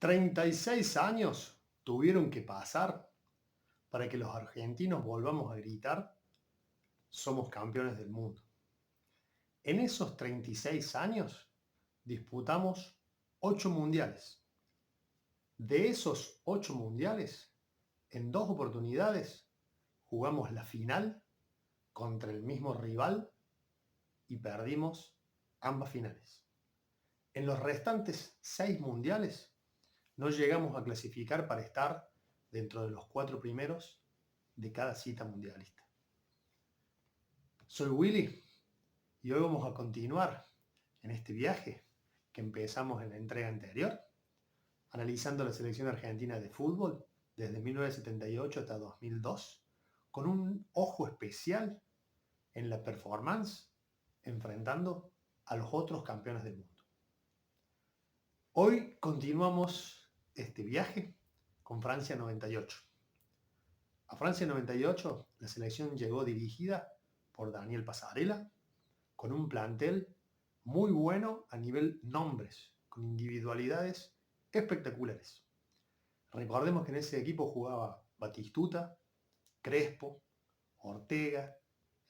36 años tuvieron que pasar para que los argentinos volvamos a gritar, somos campeones del mundo. En esos 36 años disputamos 8 mundiales. De esos 8 mundiales, en 2 oportunidades jugamos la final contra el mismo rival y perdimos ambas finales. En los restantes 6 mundiales no llegamos a clasificar para estar dentro de los 4 primeros de cada cita mundialista. Soy Willy y hoy vamos a continuar en este viaje que empezamos en la entrega anterior, analizando la selección argentina de fútbol desde 1978 hasta 2002, con un ojo especial en la performance enfrentando a los otros campeones del mundo. Hoy continuamos este viaje con Francia 98. A Francia 98 la selección llegó dirigida por Daniel Passarella, con un plantel muy bueno a nivel nombres, con individualidades espectaculares. Recordemos que en ese equipo jugaba Batistuta, Crespo, Ortega,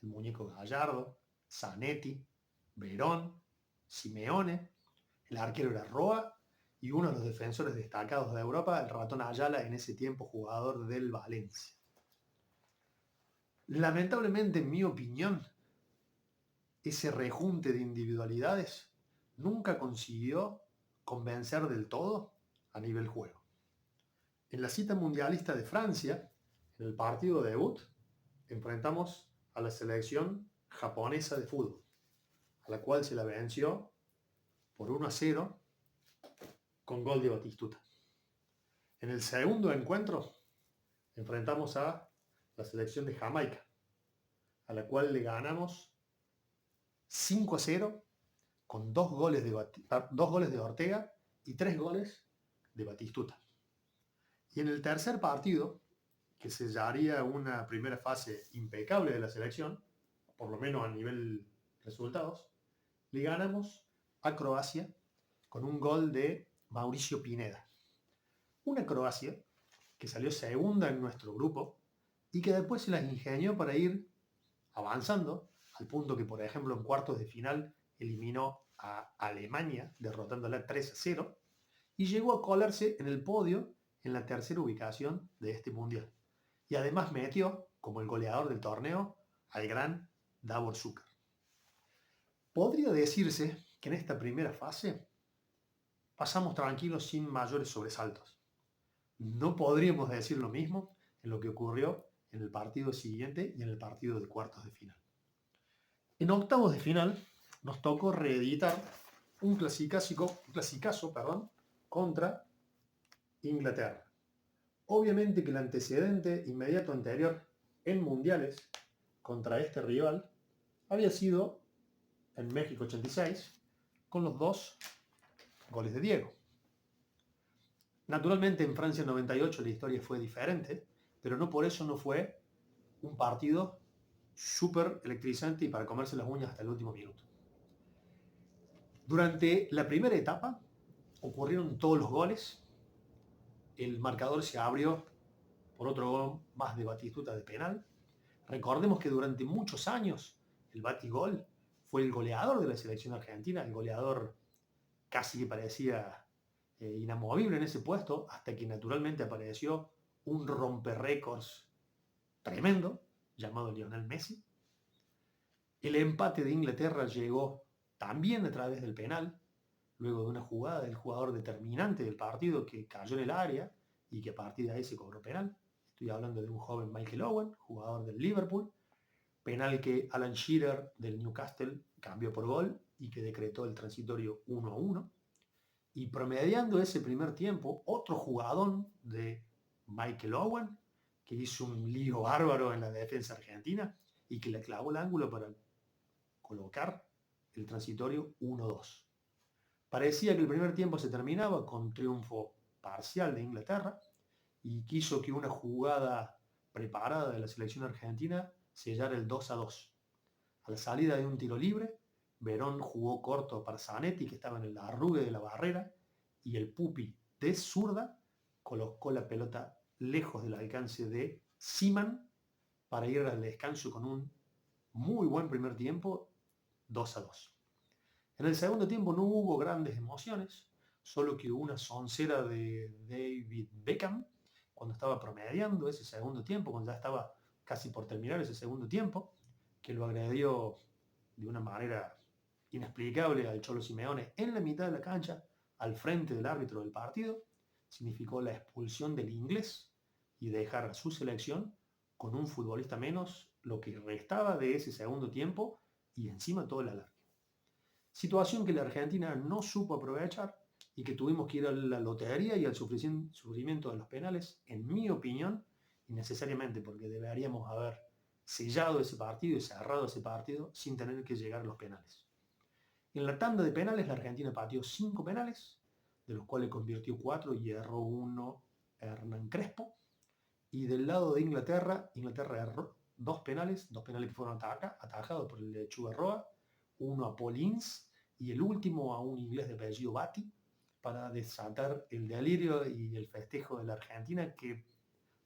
el muñeco Gallardo, Zanetti, Verón, Simeone, el arquero era Roa y uno de los defensores destacados de Europa, el ratón Ayala, en ese tiempo jugador del Valencia. Lamentablemente, en mi opinión, ese rejunte de individualidades nunca consiguió convencer del todo a nivel juego. En la cita mundialista de Francia, en el partido debut, enfrentamos a la selección japonesa de fútbol, a la cual se la venció por 1-0 con gol de Batistuta. En el segundo encuentro enfrentamos a la selección de Jamaica, a la cual le ganamos 5-0 con 2 goles de Ortega y 3 goles de Batistuta. Y en el tercer partido, que sellaría una primera fase impecable de la selección, por lo menos a nivel resultados, le ganamos a Croacia con un gol de Mauricio Pineda. Una Croacia que salió segunda en nuestro grupo y que después se las ingenió para ir avanzando, al punto que, por ejemplo, en cuartos de final eliminó a Alemania, derrotándola 3-0, y llegó a colarse en el podio en la tercera ubicación de este mundial. Y además metió, como el goleador del torneo, al gran Davor Šuker. Podría decirse que en esta primera fase pasamos tranquilos sin mayores sobresaltos. No podríamos decir lo mismo en lo que ocurrió en el partido siguiente y en el partido de cuartos de final. En octavos de final nos tocó reeditar un clasicazo contra Inglaterra. Obviamente que el antecedente inmediato anterior en mundiales contra este rival había sido en México 86 con los 2 goles de Diego. Naturalmente en Francia 98 la historia fue diferente, pero no por eso no fue un partido súper electrizante y para comerse las uñas hasta el último minuto. Durante la primera etapa ocurrieron todos los goles, el marcador se abrió por otro gol más de Batistuta de penal. Recordemos que durante muchos años el Batigol fue el goleador de la selección argentina, el goleador casi que parecía inamovible en ese puesto, hasta que naturalmente apareció un romperrécords tremendo, llamado Lionel Messi. El empate de Inglaterra llegó también a través del penal, luego de una jugada del jugador determinante del partido que cayó en el área y que a partir de ahí se cobró penal. Estoy hablando de un joven Michael Owen, jugador del Liverpool, penal que Alan Shearer del Newcastle cambió por gol y que decretó el transitorio 1-1. Y promediando ese primer tiempo, otro jugador de Michael Owen, que hizo un lío bárbaro en la defensa argentina y que le clavó el ángulo para colocar el transitorio 1-2. Parecía que el primer tiempo se terminaba con triunfo parcial de Inglaterra y quiso que una jugada preparada de la selección argentina sellara el 2-2. A la salida de un tiro libre, Verón jugó corto para Zanetti, que estaba en el arrugue de la barrera, y el Pupi de zurda, colocó la pelota lejos del alcance de Seaman para ir al descanso con un muy buen primer tiempo, 2-2. En el segundo tiempo no hubo grandes emociones, solo que hubo una soncera de David Beckham cuando estaba promediando ese segundo tiempo, cuando ya estaba casi por terminar ese segundo tiempo, que lo agredió de una manera inexplicable al Cholo Simeone en la mitad de la cancha, al frente del árbitro del partido. Significó la expulsión del inglés y dejar a su selección con un futbolista menos lo que restaba de ese segundo tiempo y encima todo el alargue. Situación que la Argentina no supo aprovechar y que tuvimos que ir a la lotería y al sufrimiento de los penales, en mi opinión, innecesariamente, porque deberíamos haber sellado ese partido y cerrado ese partido sin tener que llegar a los penales. En la tanda de penales, la Argentina pateó 5 penales, de los cuales convirtió 4 y erró 1 Hernán Crespo. Y del lado de Inglaterra, Inglaterra erró 2 penales que fueron atajados por el de Chuberroa, uno a Paul Ince y el último a un inglés de apellido Batty, para desatar el delirio y el festejo de la Argentina, que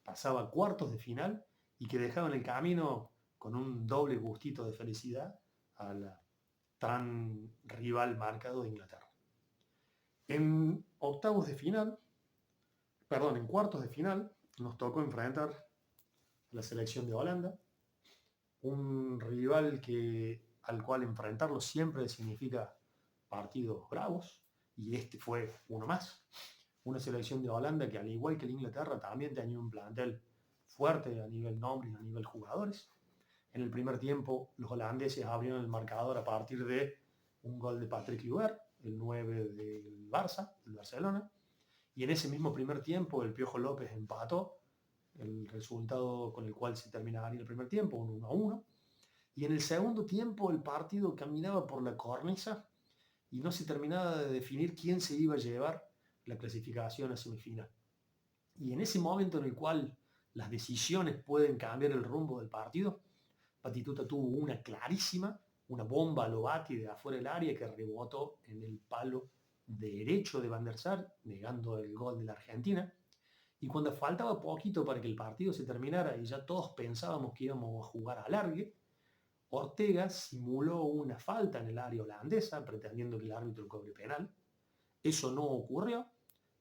pasaba a cuartos de final y que dejaba en el camino con un doble gustito de felicidad a la tan rival marcado de Inglaterra. En cuartos de final, nos tocó enfrentar a la selección de Holanda, un rival al cual enfrentarlo siempre significa partidos bravos, y este fue uno más. Una selección de Holanda que, al igual que la Inglaterra, también tenía un plantel fuerte a nivel nombre y a nivel jugadores. En el primer tiempo, los holandeses abrieron el marcador a partir de un gol de Patrick Kluivert, el 9 del Barça, del Barcelona. Y en ese mismo primer tiempo, el Piojo López empató, el resultado con el cual se terminaría el primer tiempo, un 1-1. Y en el segundo tiempo, el partido caminaba por la cornisa y no se terminaba de definir quién se iba a llevar la clasificación a semifinal. Y en ese momento en el cual las decisiones pueden cambiar el rumbo del partido, Batistuta tuvo una clarísima, una bomba a lo Bati de afuera del área que rebotó en el palo derecho de Van der Sar, negando el gol de la Argentina. Y cuando faltaba poquito para que el partido se terminara y ya todos pensábamos que íbamos a jugar a alargue, Ortega simuló una falta en el área holandesa, pretendiendo que el árbitro cobre penal. Eso no ocurrió.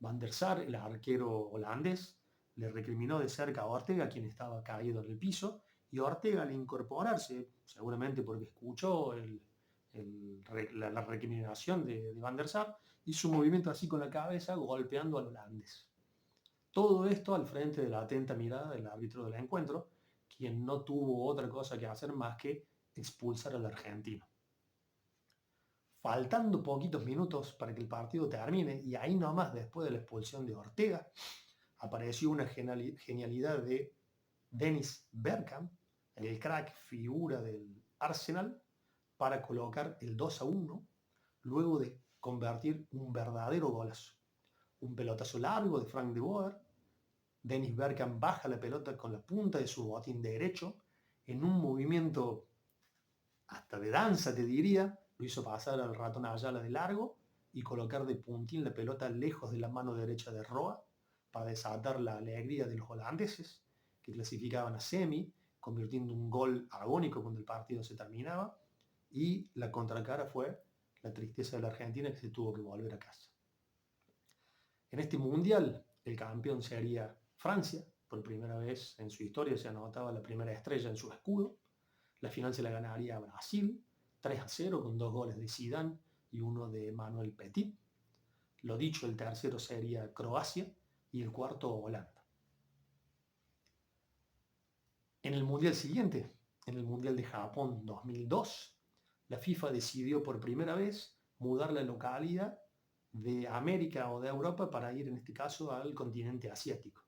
Van der Sar, el arquero holandés, le recriminó de cerca a Ortega, quien estaba caído en el piso, y Ortega, al incorporarse, seguramente porque escuchó la recriminación de Van der Sar, hizo un movimiento así con la cabeza, golpeando al holandés. Todo esto al frente de la atenta mirada del árbitro del encuentro, quien no tuvo otra cosa que hacer más que expulsar al argentino. Faltando poquitos minutos para que el partido termine, y ahí nomás después de la expulsión de Ortega, apareció una genialidad de Dennis Bergkamp, el crack figura del Arsenal, para colocar el 2-1, luego de convertir un verdadero golazo. Un pelotazo largo de Frank de Boer. Dennis Bergkamp baja la pelota con la punta de su botín derecho, en un movimiento hasta de danza, te diría, lo hizo pasar al ratón Ayala de largo y colocar de puntín la pelota lejos de la mano derecha de Roa para desatar la alegría de los holandeses, que clasificaban a semi, convirtiendo un gol agónico cuando el partido se terminaba, y la contracara fue la tristeza de la Argentina, que se tuvo que volver a casa. En este mundial, el campeón sería Francia. Por primera vez en su historia se anotaba la primera estrella en su escudo. La final se la ganaría a Brasil, 3-0, con 2 goles de Zidane y uno de Manuel Petit. Lo dicho, el tercero sería Croacia y el cuarto Holanda. En el mundial siguiente, en el mundial de Japón 2002, la FIFA decidió por primera vez mudar la localidad de América o de Europa para ir, en este caso, al continente asiático.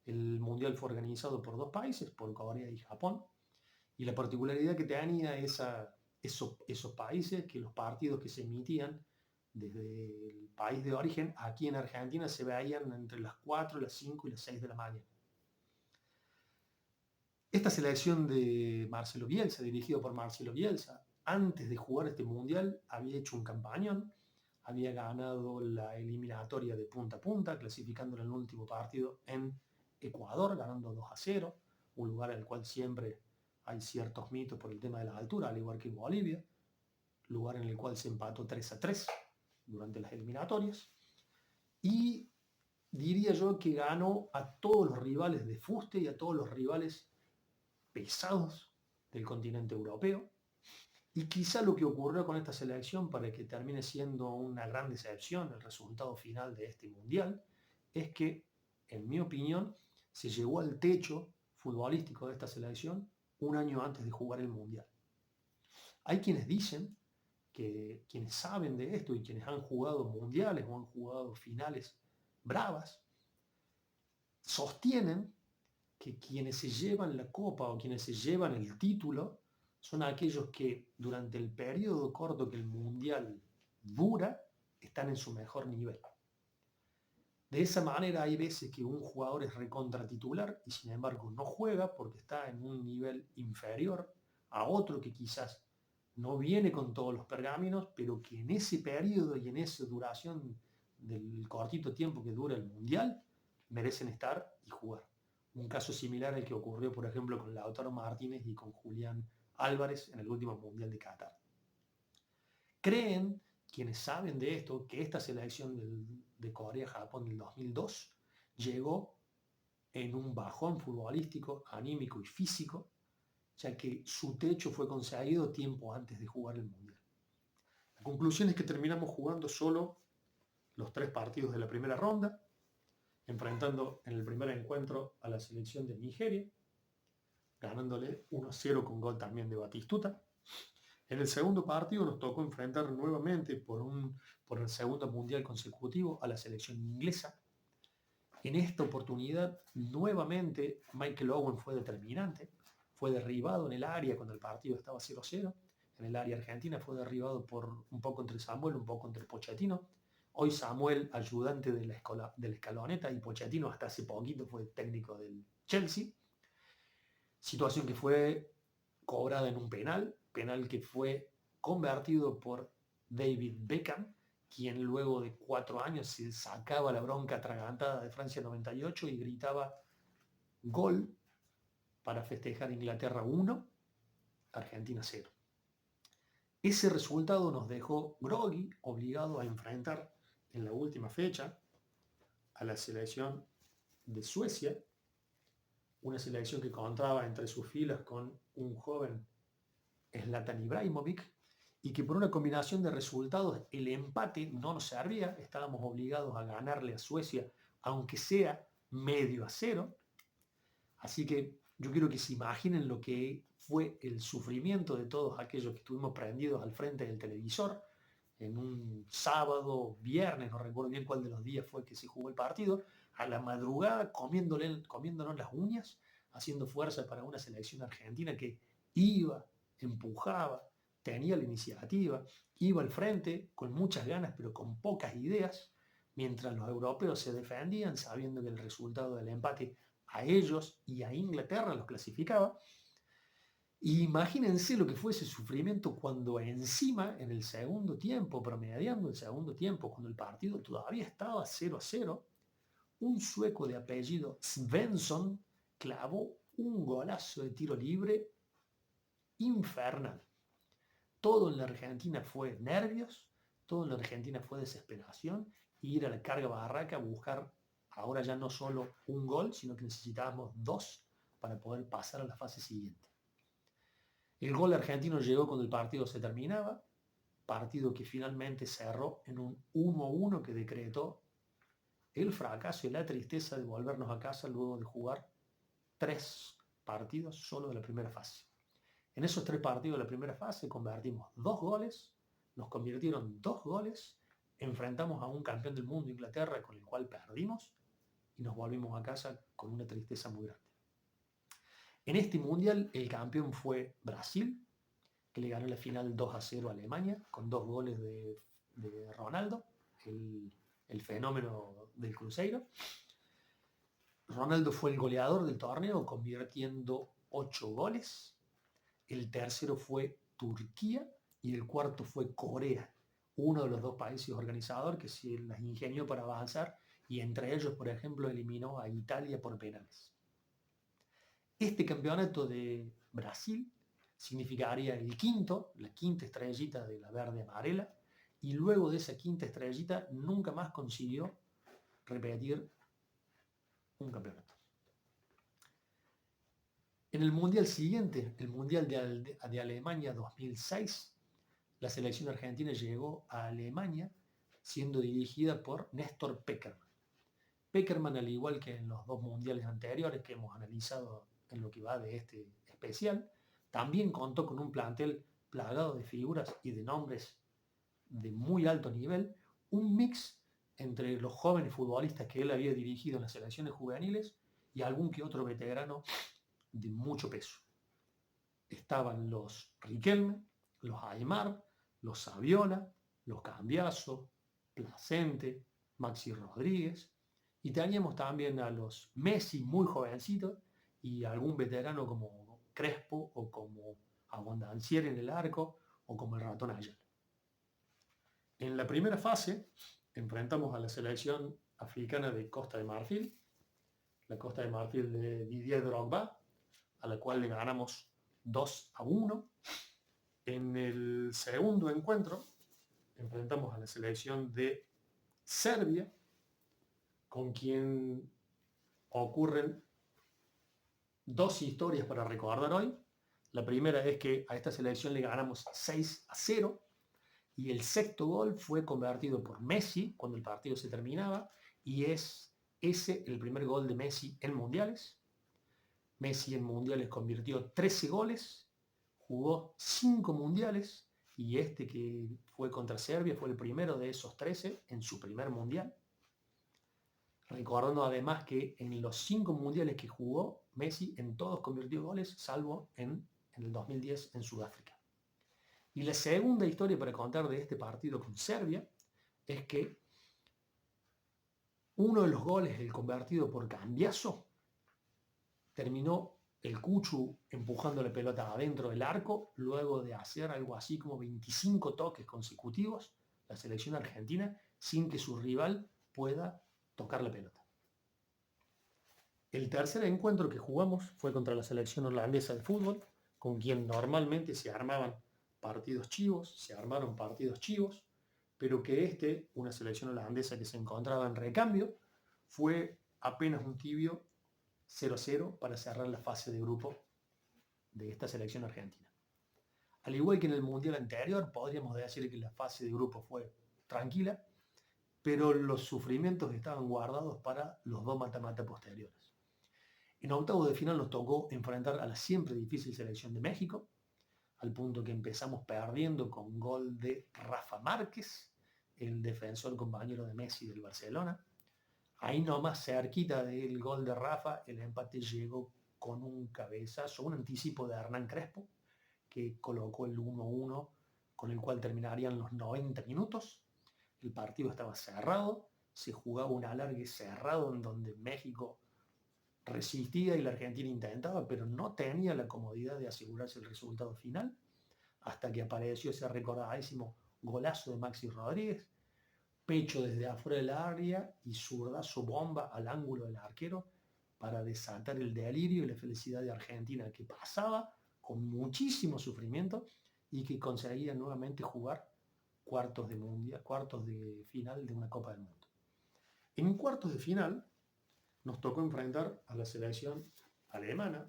El mundial fue organizado por 2 países, por Corea y Japón, y la particularidad que tenía esos países, que los partidos que se emitían desde el país de origen, aquí en Argentina, se veían entre las 4, las 5 y las 6 de la mañana. Esta selección de Marcelo Bielsa, dirigido por Marcelo Bielsa, antes de jugar este mundial, había hecho un campañón, había ganado la eliminatoria de punta a punta, clasificando en el último partido en Ecuador, ganando 2-0, un lugar en el cual siempre hay ciertos mitos por el tema de la altura, al igual que en Bolivia, lugar en el cual se empató 3-3 durante las eliminatorias. Y diría yo que ganó a todos los rivales de fuste y a todos los rivales pesados del continente europeo. Y quizá lo que ocurrió con esta selección, para que termine siendo una gran decepción el resultado final de este mundial, es que, en mi opinión, se llegó al techo futbolístico de esta selección un año antes de jugar el mundial. Hay quienes dicen que quienes saben de esto y quienes han jugado mundiales o han jugado finales bravas, sostienen que quienes se llevan la copa o quienes se llevan el título son aquellos que durante el periodo corto que el mundial dura están en su mejor nivel. De esa manera hay veces que un jugador es recontratitular y sin embargo no juega porque está en un nivel inferior a otro que quizás no viene con todos los pergaminos, pero que en ese periodo y en esa duración del cortito tiempo que dura el mundial merecen estar y jugar. Un caso similar al que ocurrió, por ejemplo, con Lautaro Martínez y con Julián Álvarez en el último mundial de Qatar. Creen quienes saben de esto que esta selección de Corea-Japón del 2002 llegó en un bajón futbolístico, anímico y físico, ya que su techo fue conseguido tiempo antes de jugar el mundial. La conclusión es que terminamos jugando solo los 3 partidos de la primera ronda, enfrentando en el primer encuentro a la selección de Nigeria, ganándole 1-0 con gol también de Batistuta. En el segundo partido nos tocó enfrentar nuevamente por el segundo mundial consecutivo a la selección inglesa. En esta oportunidad, nuevamente, Michael Owen fue determinante. Fue derribado en el área cuando el partido estaba 0-0. En el área argentina fue derribado por un poco entre Samuel, un poco entre Pochettino. Hoy Samuel, ayudante de la escaloneta, y Pochettino hasta hace poquito fue técnico del Chelsea. Situación que fue cobrada en un penal que fue convertido por David Beckham, quien luego de 4 años se sacaba la bronca atragantada de Francia 98 y gritaba gol para festejar Inglaterra 1, Argentina 0. Ese resultado nos dejó groggy, obligado a enfrentar en la última fecha a la selección de Suecia, una selección que contaba entre sus filas con un joven Zlatan Ibrahimovic, y que por una combinación de resultados el empate no nos servía, estábamos obligados a ganarle a Suecia, aunque sea 0-0. Así que yo quiero que se imaginen lo que fue el sufrimiento de todos aquellos que estuvimos prendidos al frente del televisor en un sábado, viernes, no recuerdo bien cuál de los días fue que se jugó el partido, a la madrugada comiéndonos las uñas, haciendo fuerza para una selección argentina que iba, empujaba, tenía la iniciativa, iba al frente con muchas ganas pero con pocas ideas, mientras los europeos se defendían sabiendo que el resultado del empate a ellos y a Inglaterra los clasificaba. Y imagínense lo que fue ese sufrimiento cuando encima, en el segundo tiempo, promediando el segundo tiempo, cuando el partido todavía estaba 0-0, un sueco de apellido Svensson clavó un golazo de tiro libre infernal. Todo en la Argentina fue nervios, todo en la Argentina fue desesperación, y ir a la carga barraca a buscar ahora ya no solo un gol, sino que necesitábamos 2 para poder pasar a la fase siguiente. El gol argentino llegó cuando el partido se terminaba, partido que finalmente cerró en un 1-1 que decretó el fracaso y la tristeza de volvernos a casa luego de jugar 3 partidos solo de la primera fase. En esos 3 partidos de la primera fase convertimos 2 goles, nos convirtieron 2 goles, enfrentamos a un campeón del mundo, Inglaterra, con el cual perdimos, y nos volvimos a casa con una tristeza muy grande. En este mundial el campeón fue Brasil, que le ganó la final 2-0 a Alemania, con 2 goles de Ronaldo, el fenómeno del Cruzeiro. Ronaldo fue el goleador del torneo, convirtiendo 8 goles. El tercero fue Turquía y el cuarto fue Corea. uno de los dos países organizadores que se las ingenió para avanzar y entre ellos, por ejemplo, eliminó a Italia por penales. Este campeonato de Brasil significaría la quinta estrellita de la verde amarela, y luego de esa quinta estrellita nunca más consiguió repetir un campeonato. En el mundial siguiente, el mundial de Alemania 2006, la selección argentina llegó a Alemania siendo dirigida por Néstor Pekerman. Pekerman, al igual que en los dos mundiales anteriores que hemos analizado en lo que va de este especial, también contó con un plantel plagado de figuras y de nombres de muy alto nivel, un mix entre los jóvenes futbolistas que él había dirigido en las selecciones juveniles y algún que otro veterano de mucho peso. Estaban los Riquelme, los Aymar, los Saviola, los Cambiaso, Placente, Maxi Rodríguez, y teníamos también a los Messi muy jovencitos y algún veterano como Crespo o como Abondancieri en el arco o como el Ratón Ayala. En la primera fase enfrentamos a la selección africana de Costa de Marfil, la Costa de Marfil de Didier Drogba, a la cual le ganamos 2-1. En el segundo encuentro enfrentamos a la selección de Serbia, con quien ocurren dos historias para recordar hoy. La primera es que a esta selección le ganamos 6-0 y el sexto gol fue convertido por Messi cuando el partido se terminaba, y es ese el primer gol de Messi en mundiales. Messi en mundiales convirtió 13 goles, jugó 5 mundiales y este que fue contra Serbia fue el primero de esos 13 en su primer mundial. Recordando además que en los 5 mundiales que jugó, Messi en todos convirtió goles, salvo en el 2010 en Sudáfrica. Y la segunda historia para contar de este partido con Serbia es que uno de los goles, el convertido por Cambiaso, terminó el Cuchu empujando la pelota adentro del arco, luego de hacer algo así como 25 toques consecutivos, la selección argentina, sin que su rival pueda tocar la pelota. El tercer encuentro que jugamos fue contra la selección holandesa de fútbol, con quien normalmente se armaban partidos chivos, pero que una selección holandesa que se encontraba en recambio, fue apenas un tibio 0-0 para cerrar la fase de grupo de esta selección argentina. Al igual que en el mundial anterior, podríamos decir que la fase de grupo fue tranquila, pero los sufrimientos estaban guardados para los dos mata-mata posteriores. En octavos de final nos tocó enfrentar a la siempre difícil selección de México, al punto que empezamos perdiendo con gol de Rafa Márquez, el defensor compañero de Messi del Barcelona. Ahí nomás cerquita del gol de Rafa, el empate llegó con un cabezazo, un anticipo de Hernán Crespo, que colocó el 1-1, con el cual terminarían los 90 minutos. El partido estaba cerrado, se jugaba un alargue cerrado en donde México resistía y la Argentina intentaba, pero no tenía la comodidad de asegurarse el resultado final, hasta que apareció ese recordadísimo golazo de Maxi Rodríguez, pecho desde afuera del área y zurdazo bomba al ángulo del arquero para desatar el delirio y la felicidad de Argentina, que pasaba con muchísimo sufrimiento y que conseguía nuevamente jugar cuartos de final de una Copa del Mundo. En cuartos de final nos tocó enfrentar a la selección alemana,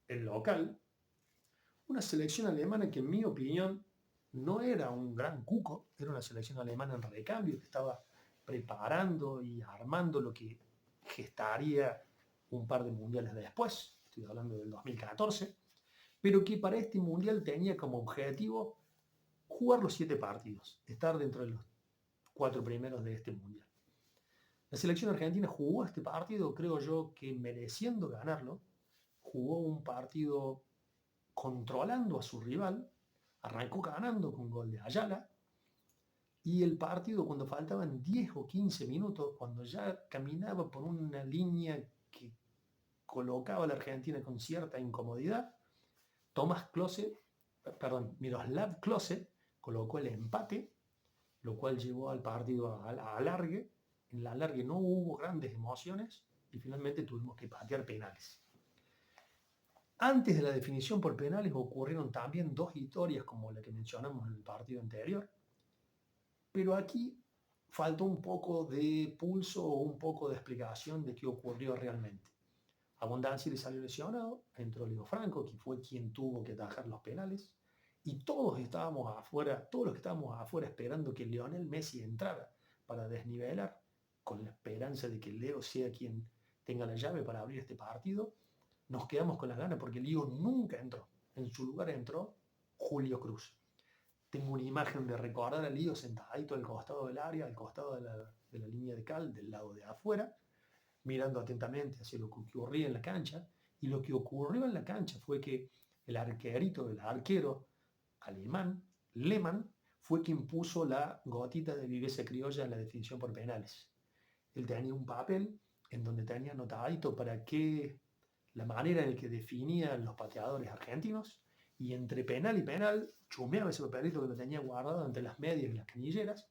el local, una selección alemana que en mi opinión no era un gran cuco, era una selección alemana en recambio que estaba preparando y armando lo que gestaría un par de mundiales después, estoy hablando del 2014, pero que para este mundial tenía como objetivo jugar los 7 partidos, estar dentro de los 4 primeros de este mundial. La selección argentina jugó este partido, creo yo, que mereciendo ganarlo, jugó un partido controlando a su rival, arrancó ganando con gol de Ayala, y el partido cuando faltaban 10 o 15 minutos, cuando ya caminaba por una línea que colocaba a la Argentina con cierta incomodidad, Miroslav Klose colocó el empate, lo cual llevó al partido a alargue. En el alargue no hubo grandes emociones y finalmente tuvimos que patear penales. Antes de la definición por penales ocurrieron también dos historias como la que mencionamos en el partido anterior, pero aquí faltó un poco de pulso o un poco de explicación de qué ocurrió realmente. A Bondanzi le salió lesionado, entró Leo Franco, que fue quien tuvo que atajar los penales, y todos estábamos afuera, todos los que estábamos afuera esperando que Lionel Messi entrara para desnivelar, con la esperanza de que Leo sea quien tenga la llave para abrir este partido, nos quedamos con las ganas porque Leo nunca entró. En su lugar entró Julio Cruz. Tengo una imagen de recordar a Leo sentadito al costado del área, al costado de la línea de cal, del lado de afuera, mirando atentamente hacia lo que ocurría en la cancha. Y lo que ocurrió en la cancha fue que el arquero alemán, Lehmann, fue quien puso la gotita de viveza criolla en la definición por penales. Él tenía un papel en donde tenía anotadito para qué la manera en que definían los pateadores argentinos, y entre penal y penal chumeaba ese papelito que lo tenía guardado entre las medias y las canilleras,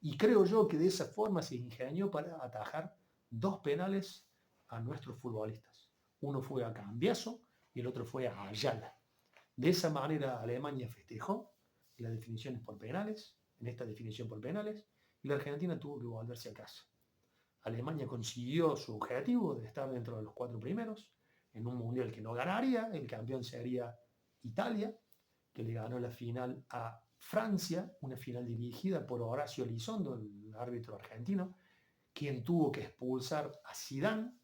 y creo yo que de esa forma se ingenió para atajar dos penales a nuestros futbolistas. Uno fue a Cambiaso y el otro fue a Ayala. De esa manera Alemania festejó las definiciones por penales, en esta definición por penales, y la Argentina tuvo que volverse a casa. Alemania consiguió su objetivo de estar dentro de los 4 primeros, en un mundial que no ganaría, el campeón sería Italia, que le ganó la final a Francia, una final dirigida por Horacio Elizondo, el árbitro argentino, quien tuvo que expulsar a Zidane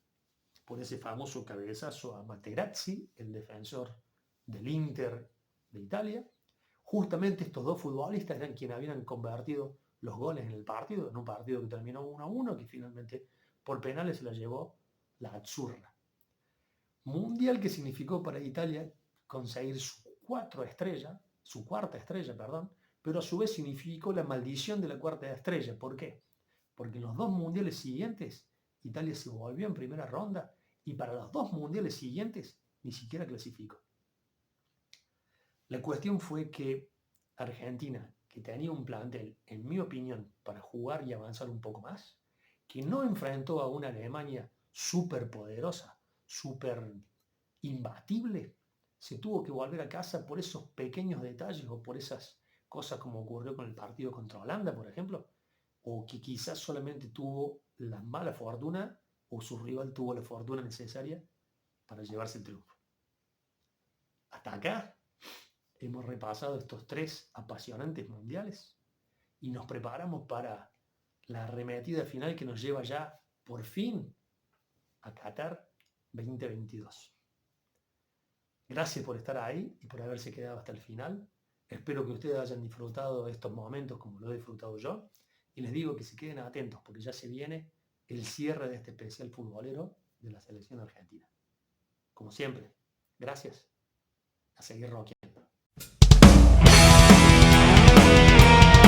por ese famoso cabezazo a Materazzi, el defensor del Inter de Italia. Justamente estos dos futbolistas eran quienes habían convertido los goles en el partido, en un partido que terminó 1-1, que finalmente por penales se la llevó la Azzurra. Mundial que significó para Italia conseguir su cuarta estrella, pero a su vez significó la maldición de la cuarta estrella. ¿Por qué? Porque en los dos mundiales siguientes Italia se volvió en primera ronda y para los dos mundiales siguientes ni siquiera clasificó. La cuestión fue que Argentina, que tenía un plantel, en mi opinión, para jugar y avanzar un poco más, que no enfrentó a una Alemania súper poderosa, súper imbatible, se tuvo que volver a casa por esos pequeños detalles o por esas cosas como ocurrió con el partido contra Holanda, por ejemplo, o que quizás solamente tuvo la mala fortuna o su rival tuvo la fortuna necesaria para llevarse el triunfo. Hasta acá hemos repasado estos 3 apasionantes mundiales y nos preparamos para la arremetida final que nos lleva ya por fin a Qatar 2022. Gracias por estar ahí y por haberse quedado hasta el final. Espero que ustedes hayan disfrutado de estos momentos como lo he disfrutado yo. Y les digo que se queden atentos porque ya se viene el cierre de este especial futbolero de la selección argentina. Como siempre, gracias. A seguir rockeando.